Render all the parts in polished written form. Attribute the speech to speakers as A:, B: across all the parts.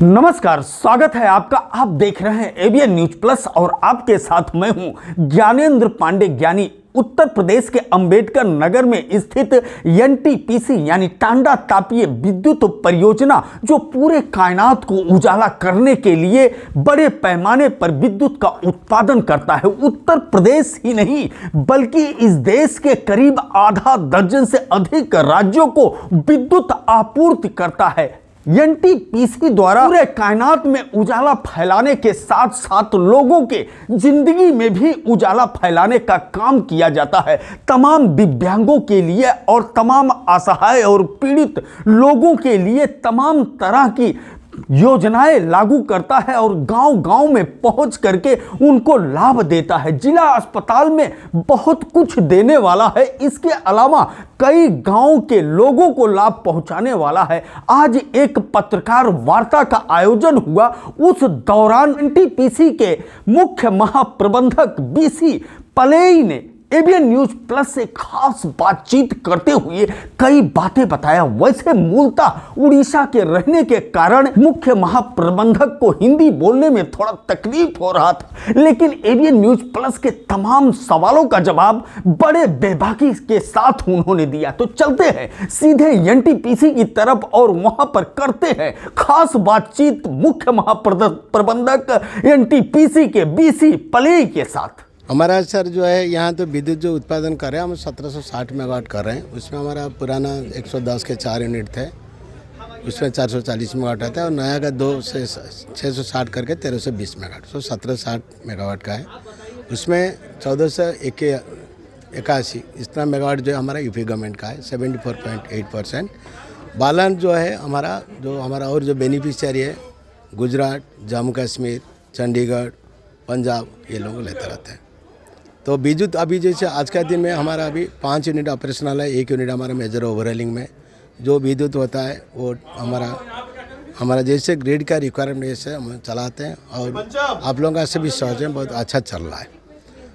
A: नमस्कार, स्वागत है आपका। आप देख रहे हैं एबीएन न्यूज प्लस और आपके साथ मैं हूं ज्ञानेंद्र पांडे ज्ञानी। उत्तर प्रदेश के अंबेडकर नगर में स्थित एनटीपीसी यानी टांडा तापीय विद्युत परियोजना जो पूरे कायनात को उजाला करने के लिए बड़े पैमाने पर विद्युत का उत्पादन करता है, उत्तर प्रदेश ही नहीं बल्कि इस देश के करीब आधा दर्जन से अधिक राज्यों को विद्युत आपूर्ति करता है। एनटीपीसी द्वारा पूरे कायनात में उजाला फैलाने के साथ साथ लोगों के जिंदगी में भी उजाला फैलाने का काम किया जाता है। तमाम दिव्यांगों के लिए और तमाम असहाय और पीड़ित लोगों के लिए तमाम तरह की योजनाएं लागू करता है और गांव-गांव में पहुंच करके उनको लाभ देता है। जिला अस्पताल में बहुत कुछ देने वाला है, इसके अलावा कई गांव के लोगों को लाभ पहुंचाने वाला है। आज एक पत्रकार वार्ता का आयोजन हुआ, उस दौरान एनटीपीसी के मुख्य महाप्रबंधक बीसी पलेई ने एबीएन न्यूज प्लस से खास बातचीत करते हुए कई बातें बताया। वैसे मूलतः उड़ीसा के रहने के कारण मुख्य महाप्रबंधक को हिंदी बोलने में थोड़ा तकलीफ हो रहा था, लेकिन एबीएन न्यूज प्लस के तमाम सवालों का जवाब बड़े बेबाकी के साथ उन्होंने दिया। तो चलते हैं सीधे एनटीपीसी की तरफ और वहां पर करते हैं खास बातचीत मुख्य महाप्रबंधक एनटीपीसी के बीसी पलेई के साथ।
B: हमारा सर जो है यहाँ तो विद्युत जो उत्पादन कर रहे हैं हम 1760 मेगावाट कर रहे हैं। उसमें हमारा पुराना 110 के 4 यूनिट थे, उसमें 440 मेगावाट आता है और नया का 2 से 660 करके 1320 मेगावाट, तो 1760 मेगावाट का है। उसमें 1481 इतना मेगावाट जो है हमारा यूपी गवर्नमेंट का है, 74.8%। बालन जो है हमारा और जो बेनिफिशियरी है गुजरात, जम्मू कश्मीर, चंडीगढ़, पंजाब, ये लोग लेते रहते हैं। तो विद्युत अभी जैसे आज का दिन में हमारा अभी 5 यूनिट ऑपरेशनल है, 1 यूनिट हमारा मेजर ओवरऑलिंग में जो विद्युत होता है वो हमारा जैसे ग्रिड का रिक्वायरमेंट जैसे हम चलाते हैं और आप लोगों का से भी सहज है, बहुत अच्छा चल रहा है।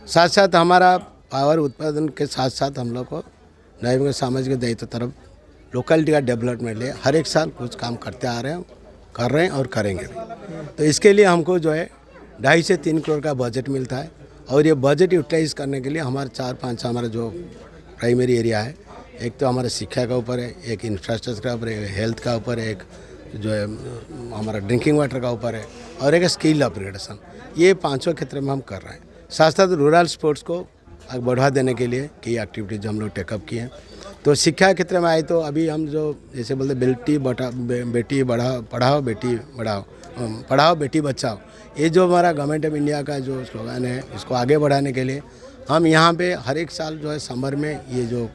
B: साथ साथ हमारा पावर उत्पादन के साथ साथ हम लोग को नए सामाजिक दायित्व तरफ लोकेलिटी का डेवलपमेंट लिए हर एक साल कुछ काम करते आ रहे हैं, कर रहे हैं और करेंगे भी। तो इसके लिए हमको जो है 2.5 से 3 करोड़ का बजट मिलता है और ये बजट यूटिलाइज करने के लिए हमारे 4-5 हमारा जो प्राइमरी एरिया है, एक तो हमारा शिक्षा का ऊपर है, एक इंफ्रास्ट्रक्चर का ऊपर है, हेल्थ का ऊपर है, एक जो है हमारा ड्रिंकिंग वाटर का ऊपर है और एक स्किल अपग्रेडेशन। ये 5 क्षेत्र में हम कर रहे हैं। साथ साथ रूरल स्पोर्ट्स को बढ़ा देने के लिए कई एक्टिविटीज हम लोग टेकअप किए हैं। तो शिक्षा के क्षेत्र में आए तो अभी हम जो जैसे बोलते बेटी पढ़ाओ बेटी बचाओ, ये जो हमारा गवर्नमेंट ऑफ इंडिया का जो स्लोगन है, इसको आगे बढ़ाने के लिए हम यहाँ पे हर एक साल जो है समर में ये जो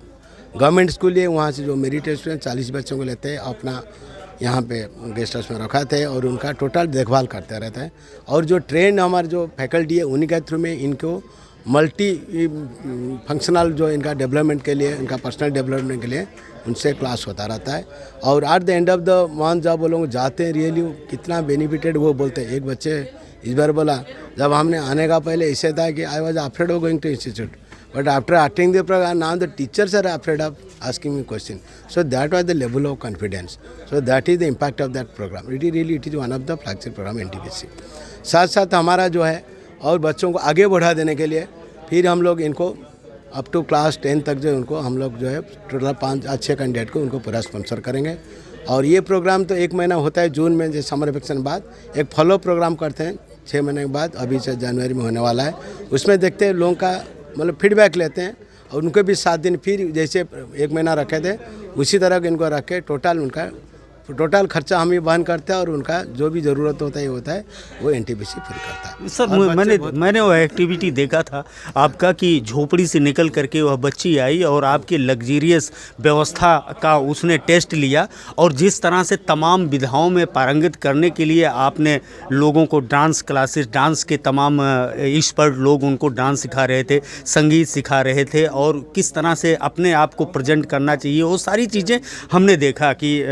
B: गवर्नमेंट स्कूल है वहाँ से जो मेरिट स्टूडेंट 40 बच्चों को लेते हैं अपना यहाँ पे गेस्ट हाउस में रखाते हैं और उनका टोटल देखभाल करते रहते हैं। और जो ट्रेन हमारे जो फैकल्टी है उन्हीं के थ्रू में इनको मल्टी फंक्शनल जो इनका डेवलपमेंट के लिए, इनका पर्सनल डेवलपमेंट के लिए उनसे क्लास होता रहता है। और at the end of the month जब वो लोग जाते हैं रियली कितना बेनिफिटेड वो बोलते हैं। एक बच्चे इस बार बोला जब हमने आने का पहले ऐसे था कि I was afraid of going to institute, but after attending the programme now the teachers are afraid of asking me question. So that was the level of confidence. So that is the impact of that program. It is one of the flagship program NTPC. साथ साथ हमारा जो है और बच्चों को आगे बढ़ा देने के लिए फिर हम लोग इनको अप टू क्लास 10 तक जो उनको हम लोग जो है टोटल 5-6 कैंडिडेट को उनको पूरा स्पॉन्सर करेंगे। और ये प्रोग्राम तो 1 महीना होता है जून में, जैसे समर वैकेशन बाद एक फॉलो प्रोग्राम करते हैं 6 महीने के बाद, अभी से जनवरी में होने वाला है। उसमें देखते हैं लोगों का मतलब फीडबैक लेते हैं और उनको भी 7 दिन फिर जैसे 1 महीना रखे थे उसी तरह इनको रख के टोटल खर्चा हम ही वहन करते हैं और उनका जो भी ज़रूरत होता है वो एनटीपीसी पूरी करता है।
A: सर मैंने वो एक्टिविटी देखा था आपका कि झोपड़ी से निकल करके वह बच्ची आई और आपके लग्जरियस व्यवस्था का उसने टेस्ट लिया और जिस तरह से तमाम विधाओं में पारंगत करने के लिए आपने लोगों को डांस क्लासेस, डांस के तमाम एक्सपर्ट लोग उनको डांस सिखा रहे थे, संगीत सिखा रहे थे और किस तरह से अपने आप को प्रेजेंट करना चाहिए, वो सारी चीज़ें हमने देखा कि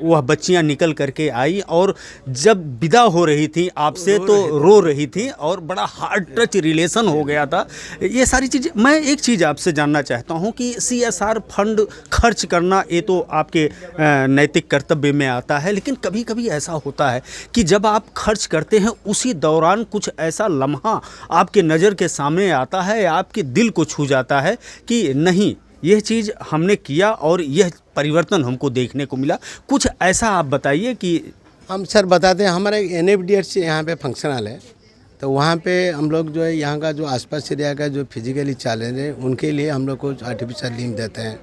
A: वह बच्चियां निकल करके आई और जब विदा हो रही थी आपसे तो रो रही थी और बड़ा हार्ड टच रिलेशन हो गया था। ये सारी चीज़ें, मैं एक चीज़ आपसे जानना चाहता हूँ कि CSR फंड खर्च करना ये तो आपके नैतिक कर्तव्य में आता है, लेकिन कभी कभी ऐसा होता है कि जब आप खर्च करते हैं उसी दौरान कुछ ऐसा लम्हा आपके नज़र के सामने आता है, आपके दिल को छू जाता है कि नहीं, यह चीज़ हमने किया और यह परिवर्तन हमको देखने को मिला। कुछ ऐसा आप बताइए कि
B: हम सर बताते हैं, हमारा एक NFDRC यहाँ पे फंक्शनल है, तो वहाँ पे हम लोग जो है यहाँ का जो आसपास एरिया का जो फिजिकली चैलेंज है उनके लिए हम लोग को आर्टिफिशियल लिम्ब देते हैं,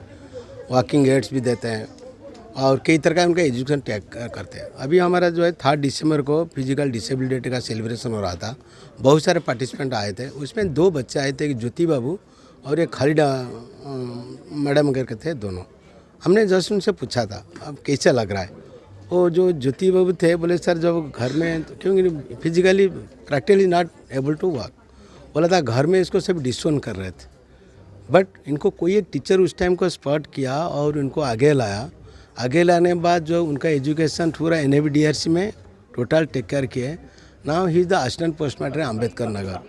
B: वॉकिंग एड्स भी देते हैं और कई तरह का उनका एजुकेशन टैग करते हैं। अभी हमारा जो है 3 दिसंबर को फिजिकल डिसेबिलिटी डे का सेलिब्रेशन हो रहा था, बहुत सारे पार्टिसिपेंट आए थे। उसमें 2 बच्चे आए थे, एक ज्योति बाबू और एक खालिदा मैडम करके थे दोनों। हमने जस्ट उनसे पूछा था अब कैसा लग रहा है। वो जो ज्योति बाबू थे बोले सर जब घर में, क्योंकि physically practically not able to walk, बोला था घर में इसको सब डिसोन कर रहे थे, बट इनको कोई एक टीचर उस टाइम को स्पॉट किया और इनको आगे लाया। आगे लाने के बाद जो उनका एजुकेशन पूरा NFDRC में टोटल टेक केयर किए। Now he is the assistant post master Ambedkar Nagar,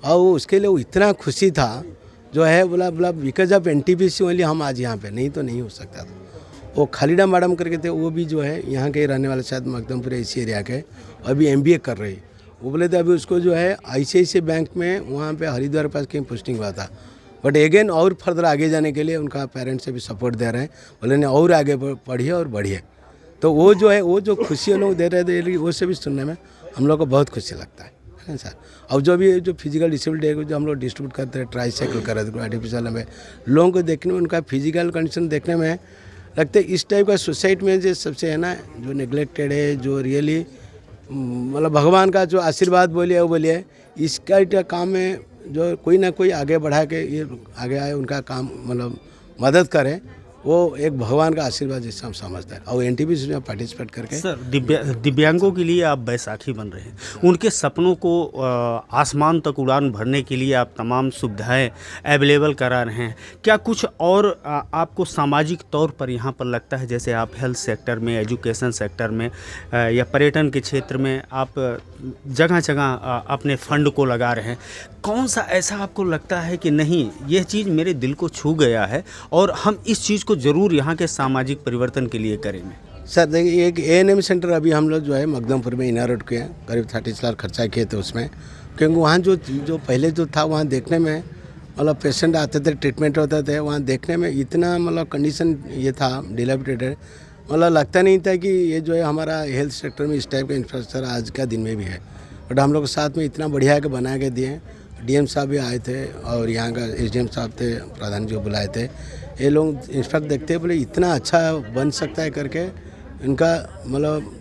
B: और उसके लिए वो इतना खुशी था जो है, बोला बिकॉज ऑफ NTPC ओनली हम आज यहाँ पे, नहीं तो नहीं हो सकता था। वो खालिदा मैडम करके थे, वो भी जो है यहाँ के रहने वाले, शायद मकदमपुर इसी एरिया के, अभी MBA कर रही। वो बोले थे अभी उसको जो है ICICI बैंक में वहाँ पे हरिद्वार पास कहीं पोस्टिंग हुआ था, बट अगेन और फर्दर आगे जाने के लिए उनका पेरेंट्स से भी सपोर्ट दे रहे हैं, बोले नहीं और आगे पढ़िए और बढ़िए। तो वो जो है, वो जो खुशी लोग दे रहे थे वो से भी सुनने में हम लोग को बहुत खुशी लगता है ना सर। और जो भी जो फिजिकल डिसेबिलिटी है जो हम लोग डिस्ट्रीब्यूट करते हैं, ट्राईसाइकिल कर रहे थे आर्टिफिशियल में, लोगों को देखने में उनका फिजिकल कंडीशन देखने में लगता है इस टाइप का सोसाइटी में जो सबसे है ना, जो नेग्लेक्टेड है, जो रियली मतलब भगवान का जो आशीर्वाद बोलिए वो बोलिए, इसका काम में जो कोई ना कोई आगे बढ़ा के ये आगे आए, उनका काम मतलब मदद करे, वो एक भगवान का आशीर्वाद जिससे हम समझते हैं। और NTPC में पार्टिसिपेट करके
A: सर दिव्यांगों के लिए आप बैसाखी बन रहे हैं, उनके सपनों को आसमान तक उड़ान भरने के लिए आप तमाम सुविधाएं अवेलेबल करा रहे हैं। क्या कुछ और आपको सामाजिक तौर पर यहाँ पर लगता है, जैसे आप हेल्थ सेक्टर में, एजुकेशन सेक्टर में या पर्यटन के क्षेत्र में आप जगह जगह अपने फंड को लगा रहे हैं, कौन सा ऐसा आपको लगता है कि नहीं यह चीज़ मेरे दिल को छू गया है और हम इस चीज़ को ज़रूर यहाँ के सामाजिक परिवर्तन के लिए करेंगे?
B: सर देखिए, एक ANM सेंटर अभी हम लोग जो है मकदमपुर में इना रोड के हैं, करीब 30 लाख खर्चा किए थे उसमें, क्योंकि वहाँ जो पहले जो था वहाँ देखने में मतलब पेशेंट आते थे, ट्रीटमेंट होते थे, वहाँ देखने में इतना मतलब कंडीशन ये था डिलेबरेटेड, मतलब लगता नहीं था कि ये जो है हमारा हेल्थ सेक्टर में इस टाइप का इंफ्रास्ट्रक्चर आज का दिन में भी है। बट हम लोग के साथ में इतना बढ़िया के बना के दिए। DM साहब भी आए थे और यहाँ का SDM साहब थे, प्रधान जी बुलाए थे। ये लोग इंस्ट्रक्ट देखते बोले इतना अच्छा बन सकता है करके, इनका मतलब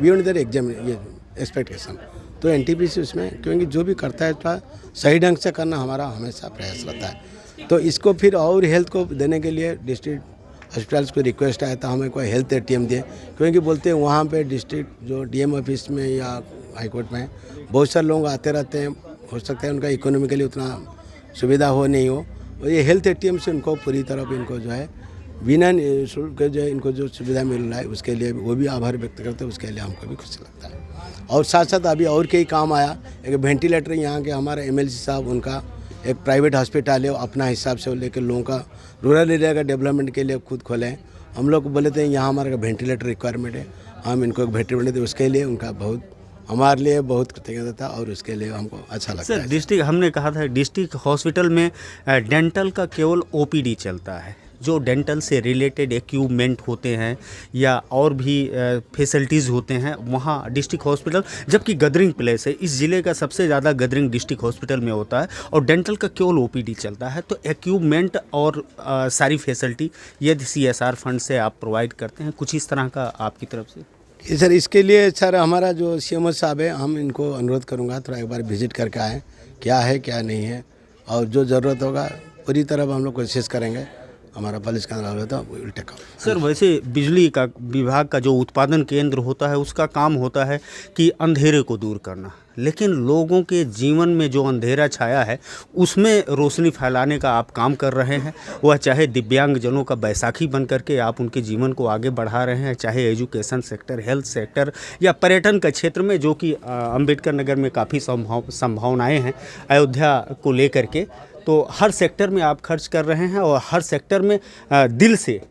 B: बियॉन्ड देयर एग्जाम ये एक्सपेक्टेशन। तो NTPC उसमें क्योंकि जो भी करता है थोड़ा सही ढंग से करना हमारा हमेशा प्रयास रहता है। तो इसको फिर और हेल्थ को देने के लिए डिस्ट्रिक्ट हॉस्पिटल्स को रिक्वेस्ट आया था हमें कोई हेल्थ ATM दिए, क्योंकि बोलते हैं वहाँ पे डिस्ट्रिक्ट जो DM ऑफिस में या हाईकोर्ट में बहुत सारे लोग आते रहते हैं, हो सकता है उनका इकोनॉमिकली उतना सुविधा हो नहीं हो, और ये हेल्थ ATM से उनको पूरी तरह इनको जो है बिना शुल्क जो है इनको जो सुविधा मिल रहा है उसके लिए वो भी आभार व्यक्त करते हैं, उसके लिए हमको भी खुशी लगता है। और साथ साथ अभी और कई काम आया, एक वेंटिलेटर यहाँ के हमारे MLC साहब उनका एक प्राइवेट हॉस्पिटल है, अपना हिसाब से लेकर लोगों का रूरल एरिया का डेवलपमेंट के लिए खुद खोले हैं। हम लोग बोले थे यहाँ हमारा वेंटिलेटर रिक्वायरमेंट है, हम इनको एक वेंटिलेटर दें, उसके लिए उनका बहुत हमारे लिए बहुत कृतज्ञता था और उसके लिए हमको अच्छा लगता है।
A: डिस्ट्रिक्ट हमने कहा था डिस्ट्रिक्ट हॉस्पिटल में डेंटल का केवल OPD चलता है, जो डेंटल से रिलेटेड इक्विपमेंट होते हैं या और भी फैसिलिटीज़ होते हैं वहाँ डिस्ट्रिक्ट हॉस्पिटल, जबकि गदरिंग प्लेस है, इस ज़िले का सबसे ज़्यादा गदरिंग डिस्ट्रिक्ट हॉस्पिटल में होता है और डेंटल का केवल OPD चलता है। तो इक्विपमेंट और सारी फैसिलिटी यदि CSR फंड से आप प्रोवाइड करते हैं, कुछ इस तरह का आपकी तरफ से?
B: सर इसके लिए सर हमारा जो CMO साहब है, हम इनको अनुरोध करूँगा थोड़ा एक बार विजिट करके आएँ, क्या है क्या नहीं है, और जो ज़रूरत होगा पूरी तरह हम लोग कोशिश करेंगे। हमारा पुलिस का होता है, विल टेक अप।
A: सर वैसे बिजली का विभाग का जो उत्पादन केंद्र होता है उसका काम होता है कि अंधेरे को दूर करना, लेकिन लोगों के जीवन में जो अंधेरा छाया है उसमें रोशनी फैलाने का आप काम कर रहे हैं। वह चाहे दिव्यांगजनों का बैसाखी बन करके आप उनके जीवन को आगे बढ़ा रहे हैं, चाहे एजुकेशन सेक्टर, हेल्थ सेक्टर या पर्यटन का क्षेत्र में, जो कि अंबेडकर नगर में काफ़ी संभावनाएँ हैं अयोध्या को लेकर के। तो हर सेक्टर में आप खर्च कर रहे हैं और हर सेक्टर में दिल से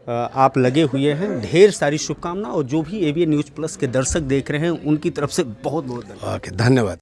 A: आप लगे हुए हैं। ढेर सारी शुभकामनाएं, और जो भी एबीएन न्यूज़ प्लस के दर्शक देख रहे हैं उनकी तरफ से बहुत बहुत धन्यवाद।
B: ओके, धन्यवाद।